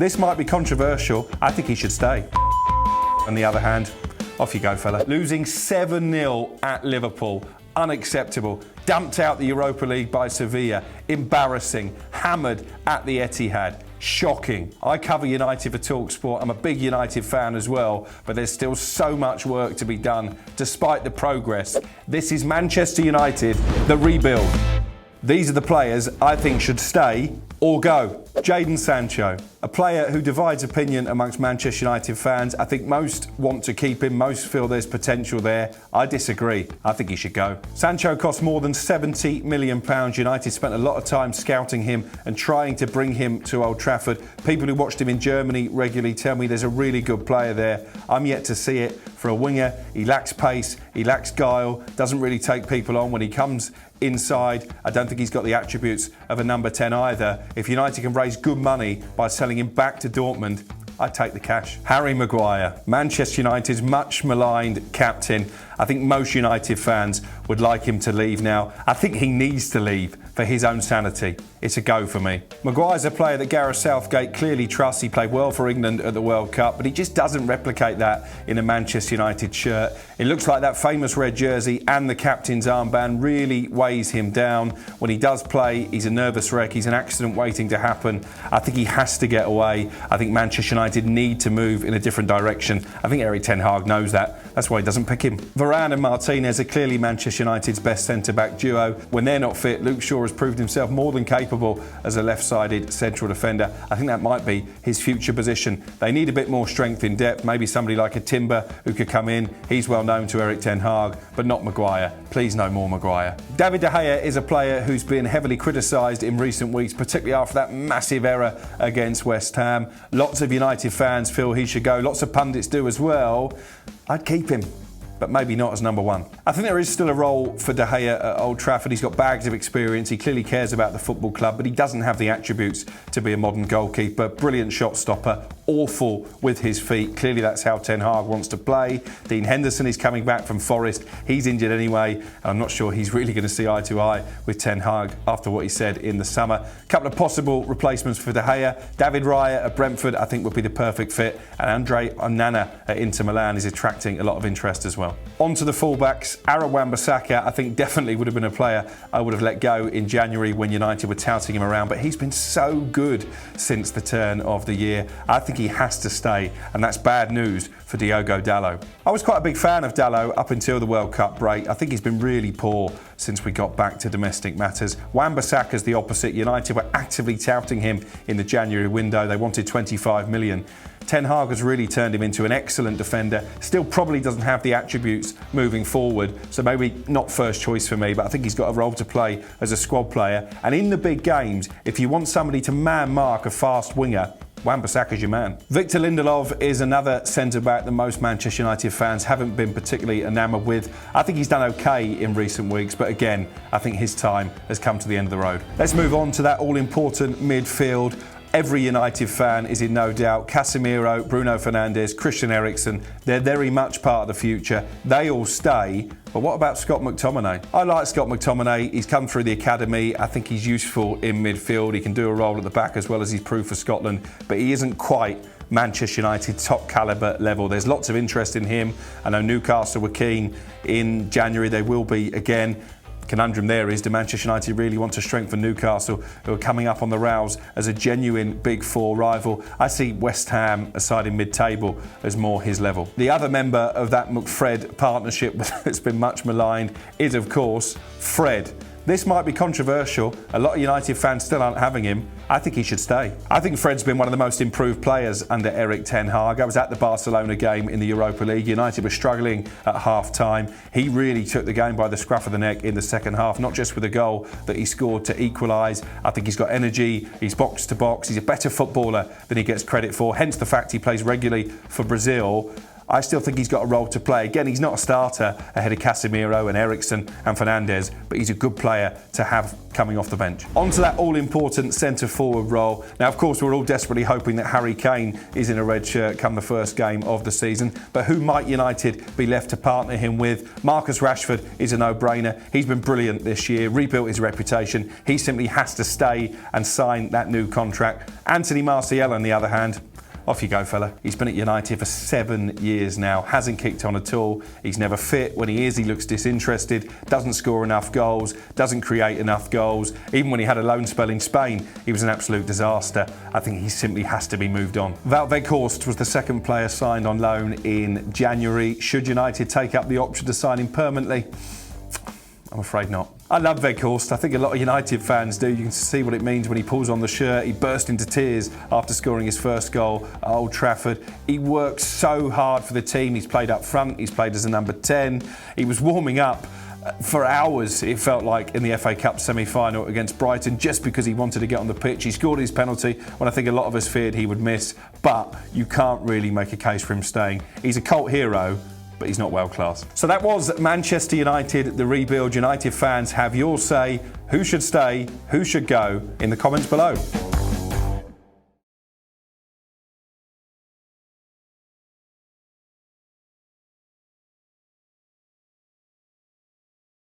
This might be controversial. I think he should stay. On the other hand, off you go, fella. Losing 7-0 at Liverpool. Unacceptable. Dumped out the Europa League by Sevilla. Embarrassing. Hammered at the Etihad. Shocking. I cover United for talkSPORT. I'm a big United fan as well, but there's still so much work to be done despite the progress. This is Manchester United, the rebuild. These are the players I think should stay or go. Jadon Sancho, a player who divides opinion amongst Manchester United fans. I think most want to keep him, most feel there's potential there. I disagree. I think he should go. Sancho cost more than £70 million. United spent a lot of time scouting him and trying to bring him to Old Trafford. People who watched him in Germany regularly tell me there's a really good player there. I'm yet to see it. For a winger, he lacks pace, he lacks guile, doesn't really take people on when he comes inside. I don't think he's got the attributes of a number 10 either. If United can raise good money by selling him back to Dortmund, I'd take the cash. Harry Maguire, Manchester United's much maligned captain. I think most United fans would like him to leave now. I think he needs to leave for his own sanity. It's a go for me. Maguire's a player that Gareth Southgate clearly trusts. He played well for England at the World Cup, but he just doesn't replicate that in a Manchester United shirt. It looks like that famous red jersey and the captain's armband really weighs him down. When he does play, he's a nervous wreck. He's an accident waiting to happen. I think he has to get away. I think Manchester United need to move in a different direction. I think Erik Ten Hag knows that. That's why he doesn't pick him. Varane and Martinez are clearly Manchester United's best centre-back duo. When they're not fit, Luke Shaw has proved himself more than capable as a left-sided central defender. I think that might be his future position. They need a bit more strength in depth. Maybe somebody like a Timber who could come in. He's well known to Erik Ten Hag, but not Maguire. Please no more Maguire. David De Gea is a player who's been heavily criticised in recent weeks, particularly after that massive error against West Ham. Lots of United fans feel he should go. Lots of pundits do as well. I'd keep him, but maybe not as number one. I think there is still a role for De Gea at Old Trafford. He's got bags of experience. He clearly cares about the football club, but he doesn't have the attributes to be a modern goalkeeper. Brilliant shot stopper, awful with his feet. Clearly that's how Ten Hag wants to play. Dean Henderson is coming back from Forest. He's injured anyway, and I'm not sure he's really going to see eye to eye with Ten Hag after what he said in the summer. A couple of possible replacements for De Gea. David Raya at Brentford I think would be the perfect fit, and Andre Onana at Inter Milan is attracting a lot of interest as well. On to the fullbacks. Aaron Wan-Bissaka I think definitely would have been a player I would have let go in January when United were touting him around, but he's been so good since the turn of the year. I think he has to stay, and that's bad news for Diogo Dalot. I was quite a big fan of Dalot up until the World Cup break. I think he's been really poor since we got back to domestic matters. Wan-Bissaka's the opposite. United were actively touting him in the January window. They wanted 25 million. Ten Hag has really turned him into an excellent defender. Still probably doesn't have the attributes moving forward, so maybe not first choice for me, but I think he's got a role to play as a squad player. And in the big games, if you want somebody to man-mark a fast winger, Wan-Bissaka's your man. Victor Lindelof is another centre-back that most Manchester United fans haven't been particularly enamoured with. I think he's done okay in recent weeks, but again, I think his time has come to the end of the road. Let's move on to that all-important midfield. Every United fan is in no doubt. Casemiro, Bruno Fernandes, Christian Eriksen, they're very much part of the future. They all stay. But what about Scott McTominay? I like Scott McTominay. He's come through the academy. I think he's useful in midfield. He can do a role at the back as well as he's proved for Scotland. But he isn't quite Manchester United top calibre level. There's lots of interest in him. I know Newcastle were keen in January. They will be again. Conundrum there is, do Manchester United really want to strengthen Newcastle, who are coming up on the rouse as a genuine Big Four rival? I see West Ham, a side in mid-table, as more his level. The other member of that McFred partnership that's been much maligned is, of course, Fred. This might be controversial. A lot of United fans still aren't having him. I think he should stay. I think Fred's been one of the most improved players under Erik Ten Hag. I was at the Barcelona game in the Europa League. United were struggling at half-time. He really took the game by the scruff of the neck in the second half, not just with a goal that he scored to equalise. I think he's got energy. He's box to box. He's a better footballer than he gets credit for, hence the fact he plays regularly for Brazil. I still think he's got a role to play. Again, he's not a starter ahead of Casemiro and Eriksen and Fernandes, but he's a good player to have coming off the bench. On to that all-important centre-forward role. Now, of course, we're all desperately hoping that Harry Kane is in a red shirt come the first game of the season, but who might United be left to partner him with? Marcus Rashford is a no-brainer. He's been brilliant this year, rebuilt his reputation. He simply has to stay and sign that new contract. Anthony Martial, on the other hand, off you go, fella. He's been at United for 7 years now, hasn't kicked on at all. He's never fit. When he is, he looks disinterested, doesn't score enough goals, doesn't create enough goals. Even when he had a loan spell in Spain, he was an absolute disaster. I think he simply has to be moved on. Wout Weghorst was the second player signed on loan in January. Should United take up the option to sign him permanently? I'm afraid not. I love Weghorst. I think a lot of United fans do. You can see what it means when he pulls on the shirt. He burst into tears after scoring his first goal at Old Trafford. He works so hard for the team. He's played up front. He's played as a number 10. He was warming up for hours, it felt like, in the FA Cup semi-final against Brighton just because he wanted to get on the pitch. He scored his penalty when I think a lot of us feared he would miss, but you can't really make a case for him staying. He's a cult hero, but he's not world class. So that was Manchester United, the rebuild. United fans, have your say. Who should stay? Who should go? In the comments below.